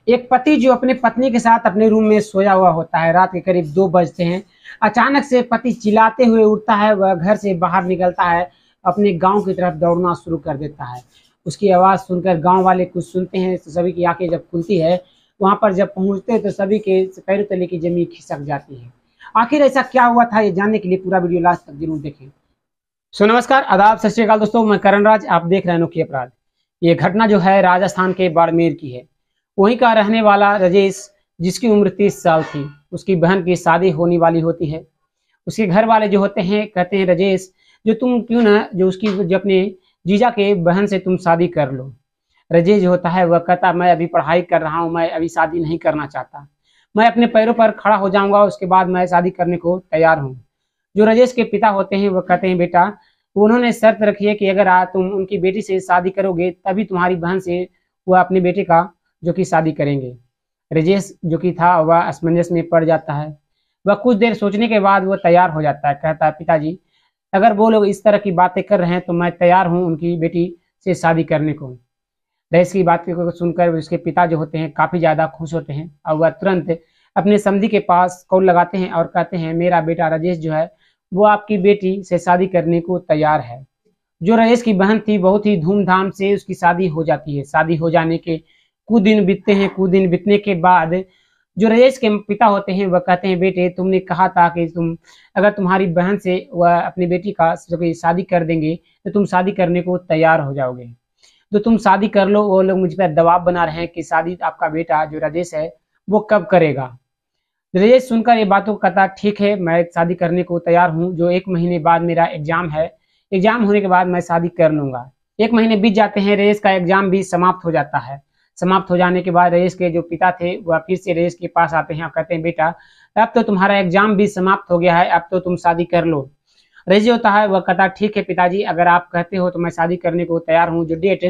एक पति जो अपने पत्नी के साथ अपने रूम में सोया हुआ होता है। रात के करीब 2 बजते हैं। अचानक से पति चिल्लाते हुए उठता है। वह घर से बाहर निकलता है, अपने गांव की तरफ दौड़ना शुरू कर देता है। उसकी आवाज़ सुनकर गांव वाले कुछ सुनते हैं तो सभी की आंखें जब खुलती है, वहां पर जब पहुंचते हैं तो सभी के पैरों तले की जमीन खिसक जाती है। आखिर ऐसा क्या हुआ था, ये जानने के लिए पूरा वीडियो लास्ट तक जरूर देखें। सो नमस्कार, आदाब, सत श्री अकाल दोस्तों, मैं करण राज, आप देख रहे हैं अनोखी अपराध। ये घटना जो है राजस्थान के बाड़मेर की है। वहीं का रहने वाला राजेश, जिसकी उम्र 30 साल थी, उसकी बहन की शादी होने वाली होती है। उसके घर वाले जो होते हैं कहते हैं, राजेश जो तुम क्यों ना जो अपने जीजा के बहन से तुम शादी कर लो। राजेश जो होता है वह कहता, मैं अभी पढ़ाई कर रहा हूँ, मैं अभी शादी नहीं करना चाहता, मैं अपने पैरों पर खड़ा हो जाऊंगा, उसके बाद मैं शादी करने को तैयार हूँ। जो राजेश के पिता होते हैं वह कहते हैं, बेटा उन्होंने शर्त रखी है कि अगर तुम उनकी बेटी से शादी करोगे तभी तुम्हारी बहन से वह अपने बेटे का जो कि शादी करेंगे। राजेश जो कि था वह असमंजस में पड़ जाता है। वह कुछ देर सोचने के बाद वह तैयार हो जाता है। कहता है, पिताजी अगर वो लोग इस तरह की बातें कर रहे हैं तो मैं तैयार हूँ उनकी बेटी से शादी करने को। राजेश की बात को सुनकर उसके पिता जो होते हैं काफ़ी ज़्यादा खुश होते हैं और वह तुरंत अपने समधी के पास कॉल लगाते हैं और कहते हैं, मेरा बेटा राजेश जो है वो आपकी बेटी से शादी करने को तैयार है। जो राजेश की बहन थी बहुत ही धूमधाम से उसकी शादी हो जाती है। शादी हो जाने के कुछ दिन बीतते हैं। कुछ दिन बीतने के बाद जो राजेश के पिता होते हैं वह कहते हैं, बेटे तुमने कहा था कि तुम अगर तुम्हारी बहन से वह अपनी बेटी का शादी कर देंगे तो तुम शादी करने को तैयार हो जाओगे, तो तुम शादी कर लो। वो लोग मुझ पर दबाव बना रहे हैं कि शादी आपका बेटा जो राजेश है वो कब करेगा। राजेश सुनकर ये बातों को कहता, ठीक है मैं शादी करने को तैयार हूँ, जो 1 महीने बाद मेरा एग्जाम है, एग्जाम होने के बाद मैं शादी कर लूंगा। 1 महीने बीत जाते हैं। राजेश का एग्जाम भी समाप्त हो जाता है। समाप्त हो जाने के बाद राजेश के जो पिता थे वह फिर से राजेश के पास आते हैं और कहते हैं, बेटा अब तो तुम्हारा एग्जाम भी समाप्त हो गया है, अब तो तुम शादी कर लो। राजेश होता है वह कहता, ठीक है पिताजी, अगर आप कहते हो तो मैं शादी करने को तैयार हूँ, जो डेट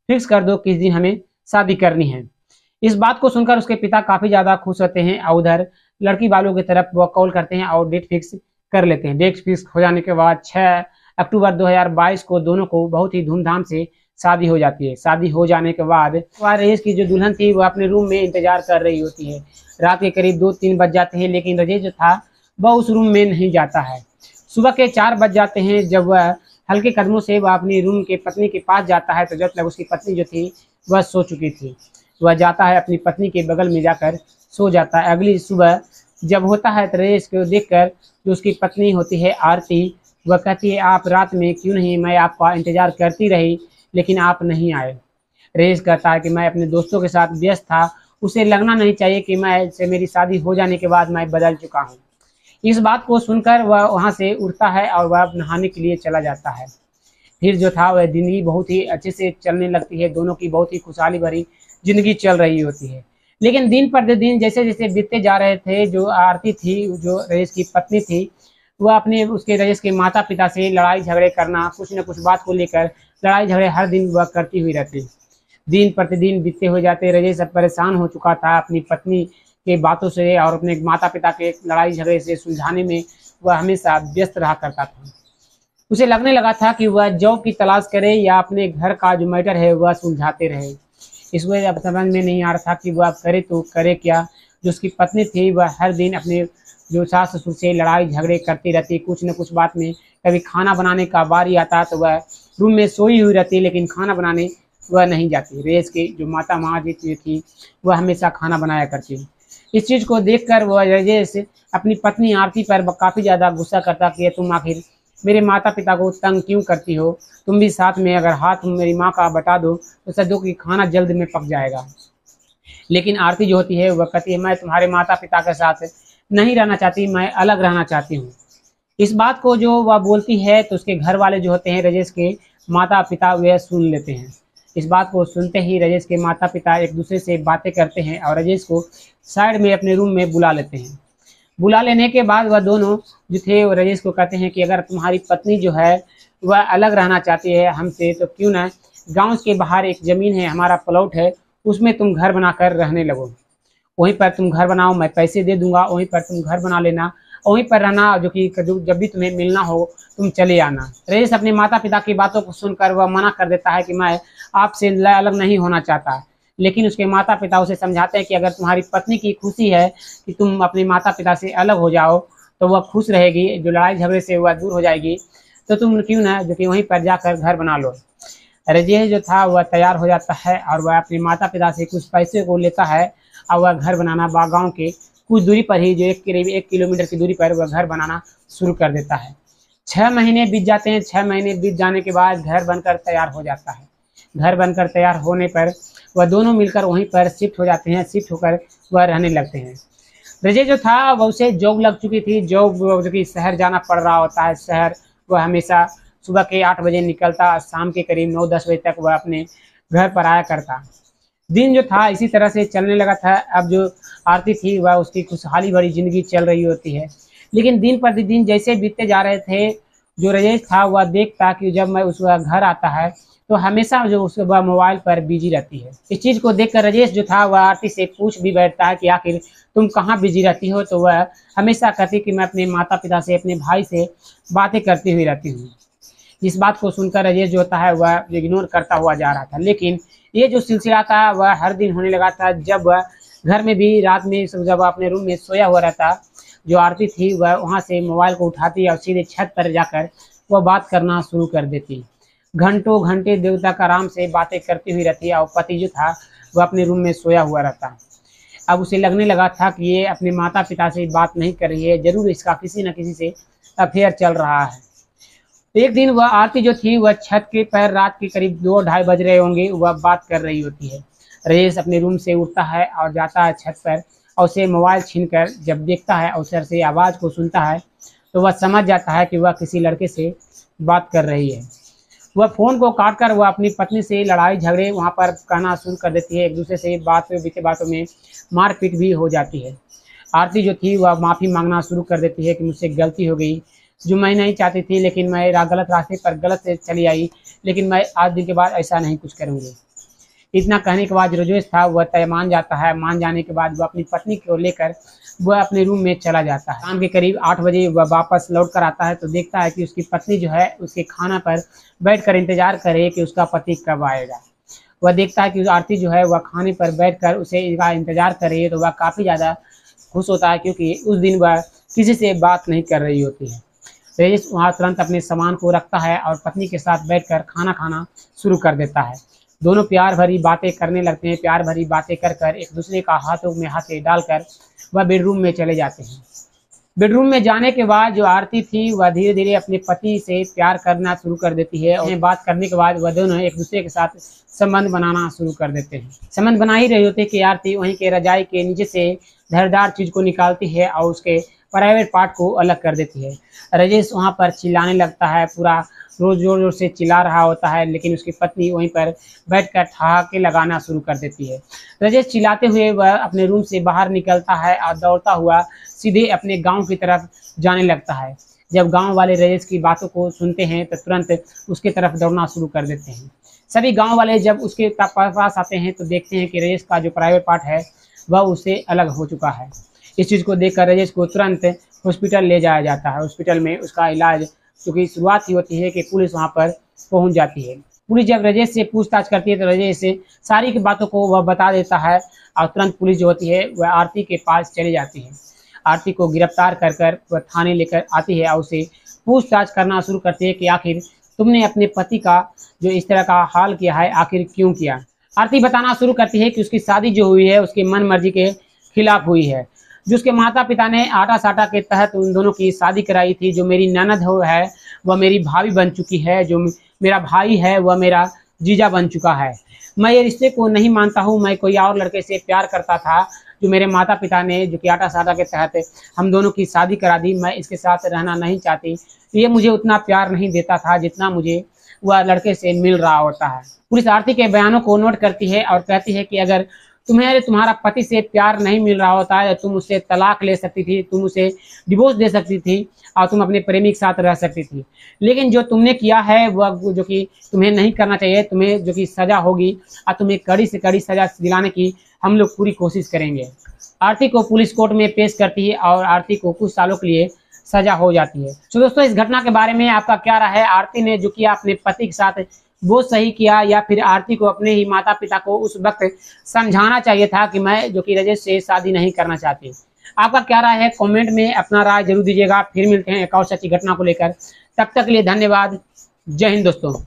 फिक्स कर दो किस दिन हमें शादी करनी है। इस बात को सुनकर उसके पिता काफी ज्यादा खुश होते हैं और उधर लड़की वालों की तरफ वो कॉल करते हैं और डेट फिक्स कर लेते हैं। डेट फिक्स हो जाने के बाद 6 अक्टूबर 2022 को दोनों को बहुत ही धूमधाम से शादी हो जाती है। शादी हो जाने के बाद राजेश की जो दुल्हन थी वह अपने रूम में इंतजार कर रही होती है। रात के करीब 2-3 बज जाते हैं, लेकिन राजेश जो था वह उस रूम में नहीं जाता है। सुबह के 4 बज जाते हैं। जब वह हल्के कदमों से वह अपनी रूम के पत्नी के पास जाता है तो जब तक उसकी पत्नी जो थी वह सो चुकी थी। वह जाता है अपनी पत्नी के बगल में जाकर सो जाता है। अगली सुबह जब होता है तो राजेश को देखकर जो उसकी पत्नी होती है आरती, वह कहती है, आप रात में क्यों नहीं, मैं आपका इंतजार करती रही लेकिन आप नहीं आए। राजेश कहता है कि मैं अपने दोस्तों के साथ व्यस्त था, उसे लगना नहीं चाहिए कि मैं से मेरी शादी हो जाने के बाद मैं बदल चुका हूँ। इस बात को सुनकर वह वहाँ से उठता है और वह नहाने के लिए चला जाता है। फिर जो था वह जिंदगी बहुत ही अच्छे से चलने लगती है। दोनों की बहुत ही खुशहाली भरी जिंदगी चल रही होती है। लेकिन दिन पर दिन जैसे जैसे बीतते जा रहे थे, जो आरती थी जो राजेश की पत्नी थी वह अपने उसके राजेश के माता पिता से लड़ाई झगड़े करना, कुछ न कुछ बात को लेकर लड़ाई झगड़े हर दिन वह करती हुई रहती। दिन प्रतिदिन बीतते हुए जाते। राजेश अब परेशान हो चुका था अपनी पत्नी के बातों से और अपने माता पिता के लड़ाई झगड़े से सुलझाने में वह हमेशा व्यस्त रहा करता था। उसे लगने लगा था कि वह जॉब की तलाश करे या अपने घर का जो मैटर है वह सुलझाते रहे। इस वजह अब समझ में नहीं आ रहा था कि वह करे तो करे क्या। जो उसकी पत्नी थी वह हर दिन अपने जो सास ससुर से लड़ाई झगड़े करती रहती। कुछ न कुछ बात में कभी खाना बनाने का बारी आता तो वह रूम में सोई हुई रहती, लेकिन खाना बनाने वह नहीं जाती। राजेश की जो माता माँ जी थी वह हमेशा खाना बनाया करती। इस चीज़ को देखकर वह राजेश अपनी पत्नी आरती पर काफ़ी ज़्यादा गुस्सा करता कि तुम आखिर मेरे माता पिता को तंग क्यों करती हो, तुम भी साथ में अगर हाथ मेरी माँ का बटा दो तो सदों की खाना जल्द में पक जाएगा। लेकिन आरती जो होती है वह कहती है, मैं तुम्हारे माता पिता के साथ नहीं रहना चाहती, मैं अलग रहना चाहती हूँ। इस बात को जो वह बोलती है तो उसके घर वाले जो होते हैं राजेश के माता पिता वह सुन लेते हैं। इस बात को सुनते ही राजेश के माता पिता एक दूसरे से बातें करते हैं और राजेश को साइड में अपने रूम में बुला लेते हैं। बुला लेने के बाद वह दोनों जो थे वो राजेश को कहते हैं कि अगर तुम्हारी पत्नी जो है वह अलग रहना चाहती है हमसे तो क्यों ना गांव के बाहर एक ज़मीन है, हमारा प्लॉट है, उसमें तुम घर बनाकर रहने लगो। वहीं पर तुम घर बनाओ, मैं पैसे दे दूंगा, वहीं पर तुम घर बना लेना, वहीं पर रहना, जो कि जब भी तुम्हें मिलना हो तुम चले आना। राजेश अपने माता पिता की बातों को सुनकर वह मना कर देता है कि मैं आपसे अलग नहीं होना चाहता। लेकिन उसके माता पिता उसे समझाते हैं कि अगर तुम्हारी पत्नी की खुशी है कि तुम अपने माता पिता से अलग हो जाओ तो वह खुश रहेगी, जो लड़ाई झगड़े से वह दूर हो जाएगी, तो तुम क्यों ना जो कि वहीं पर जाकर घर बना लो। राजेश जो था वह तैयार हो जाता है और वह अपने माता पिता से कुछ पैसे को लेता है और वह घर बनाना गाँव के कुछ दूरी पर ही, जो करीब 1 किलोमीटर की दूरी पर वह घर बनाना शुरू कर देता है। 6 महीने बीत जाते हैं। 6 महीने बीत जाने के बाद घर बनकर तैयार हो जाता है। घर बनकर तैयार होने पर वह दोनों मिलकर वहीं पर शिफ्ट हो जाते हैं। शिफ्ट होकर वह रहने लगते हैं। राजेश जो था वह उसे जॉब लग चुकी थी। जॉब जो कि शहर जाना पड़ रहा होता है। शहर वह हमेशा सुबह के 8 बजे निकलता, शाम के करीब 9-10 बजे तक वह अपने घर पर आया करता। दिन जो था इसी तरह से चलने लगा था। अब जो आरती थी वह उसकी खुशहाली भरी जिंदगी चल रही होती है, लेकिन दिन प्रतिदिन जैसे बीतते जा रहे थे, जो राजेश था वह देखता कि जब मैं उसका घर आता है तो हमेशा जो उसके वह मोबाइल पर बिजी रहती है। इस चीज़ को देखकर राजेश जो था वह आरती से पूछ भी बैठता है कि आखिर तुम कहाँ बिजी रहती हो, तो वह हमेशा कहती कि मैं अपने माता पिता से, अपने भाई से बातें करती हुई रहती हूँ। इस बात को सुनकर राजेश जो होता है वह इग्नोर करता हुआ जा रहा था, लेकिन ये जो सिलसिला था वह हर दिन होने लगा था। जब वह घर में भी रात में जब वह अपने रूम में सोया हुआ रहता, जो आरती थी वह वहाँ से मोबाइल को उठाती और सीधे छत पर जाकर वह बात करना शुरू कर देती। घंटों घंटे देर तक आराम से बातें करती हुई रहती और पति जो था वह अपने रूम में सोया हुआ रहता। अब उसे लगने लगा था कि ये अपने माता पिता से बात नहीं कर रही है, जरूर इसका किसी न किसी से अफेयर चल रहा है। एक दिन वह आरती जो थी वह छत के पर रात के करीब 2-2:30 बज रहे होंगे, वह बात कर रही होती है। राजेश अपने रूम से उठता है और जाता है छत पर और उसे मोबाइल छीनकर जब देखता है अवसर से आवाज़ को सुनता है तो वह समझ जाता है कि वह किसी लड़के से बात कर रही है। वह फ़ोन को काट कर वह अपनी पत्नी से लड़ाई झगड़े वहाँ पर कहना शुरू कर देती है। एक दूसरे से बीते बातों में मारपीट भी हो जाती है। आरती जो थी वह माफ़ी मांगना शुरू कर देती है कि मुझसे गलती हो गई, जो मैं नहीं चाहती थी, लेकिन मैं गलत रास्ते पर गलत से चली आई, लेकिन मैं आज दिन के बाद ऐसा नहीं कुछ करूँगी। इतना कहने के बाद राजेश था वह तय मान जाता है। मान जाने के बाद वह अपनी पत्नी को लेकर वह अपने रूम में चला जाता है। शाम के करीब 8 बजे वह वापस लौट कर आता है तो देखता है कि उसकी पत्नी जो है उसके खाना पर बैठकर इंतजार कर रही है कि उसका पति कब आएगा। वह देखता है कि आरती जो है वह खाने पर बैठकर उसे इसका इंतजार कर रही है, तो वह काफ़ी ज़्यादा खुश होता है क्योंकि उस दिन वह किसी से बात नहीं कर रही होती है। राजेश वहाँ तुरंत अपने सामान को रखता है और पत्नी के साथ बैठकर खाना खाना शुरू कर देता है। दोनों प्यार भरी बातें करने लगते हैं। प्यार भरी बातें कर कर एक दूसरे का हाथों में हाथें डालकर वह बेडरूम में चले जाते हैं। बेडरूम में जाने के बाद जो आरती थी वह धीरे धीरे अपने पति से प्यार करना शुरू कर देती है और बात करने के बाद वह दोनों एक दूसरे के साथ संबंध बनाना शुरू कर देते हैं। संबंध बना ही रही होती है कि आरती वहीं के रजाई के नीचे से धारदार चीज़ को निकालती है और उसके प्राइवेट पार्ट को अलग कर देती है। राजेश वहाँ पर चिल्लाने लगता है, पूरा रोज जोर जोर से चिल्ला रहा होता है, लेकिन उसकी पत्नी वहीं पर बैठकर ठहाके लगाना शुरू कर देती है। राजेश चिल्लाते हुए वह अपने रूम से बाहर निकलता है और दौड़ता हुआ सीधे अपने गांव की तरफ जाने लगता है। जब गांव वाले राजेश की बातों को सुनते हैं तो तुरंत उसके तरफ दौड़ना शुरू कर देते हैं। सभी गाँव वाले जब उसके पास आते हैं तो देखते हैं कि राजेश का जो प्राइवेट पार्ट है वह उससे अलग हो चुका है। इस चीज़ को देखकर राजेश को तुरंत हॉस्पिटल ले जाया जाता है। हॉस्पिटल में उसका इलाज, क्योंकि शुरुआत ही होती है कि पुलिस वहां पर पहुंच जाती है। पुलिस जब राजेश से पूछताछ करती है तो राजेश से सारी की बातों को वह बता देता है और तुरंत पुलिस जो होती है वह आरती के पास चली जाती है। आरती को गिरफ्तार कर कर वह थाने लेकर आती है और उसे पूछताछ करना शुरू करती है कि आखिर तुमने अपने पति का जो इस तरह का हाल किया है आखिर क्यों किया। आरती बताना शुरू करती है कि उसकी शादी जो हुई है उसकी मन मर्जी के खिलाफ हुई है। जो उसके माता पिता ने आटा साटा के तहत उन दोनों की शादी कराई थी। जो मेरी ननद है वह मेरी भाभी बन चुकी है, जो मेरा भाई है वह मेरा जीजा बन चुका है। मैं ये रिश्ते को नहीं मानता हूँ। मैं कोई और लड़के से प्यार करता था। जो मेरे माता पिता ने जो कि आटा साटा के तहत हम दोनों की शादी करा दी, मैं इसके साथ रहना नहीं चाहती। ये मुझे उतना प्यार नहीं देता था जितना मुझे वह लड़के से मिल रहा होता है। पुलिस आरती के बयानों को नोट करती है और कहती है कि अगर तुम्हारा पति से प्यार नहीं मिल रहा होता है, तुम उससे तलाक ले सकती थी, तुम उसे डिवोर्स दे सकती थी और तुम अपने प्रेमी के साथ रह सकती थी। लेकिन जो तुमने किया है वह जो कि तुम्हें नहीं करना चाहिए, तुम्हें जो कि सज़ा होगी और तुम्हें कड़ी से कड़ी सज़ा दिलाने की हम लोग पूरी कोशिश करेंगे। आरती को पुलिस कोर्ट में पेश करती है और आरती को कुछ सालों के लिए सज़ा हो जाती है। तो दोस्तों, इस घटना के बारे में आपका क्या राय है? आरती ने जो किया अपने पति के साथ वो सही किया, या फिर आरती को अपने ही माता पिता को उस वक्त समझाना चाहिए था कि मैं जो कि रजत से शादी नहीं करना चाहती। आपका क्या राय है, कमेंट में अपना राय जरूर दीजिएगा। फिर मिलते हैं एक और सच्ची घटना को लेकर, तब तक के लिए धन्यवाद। जय हिंद दोस्तों।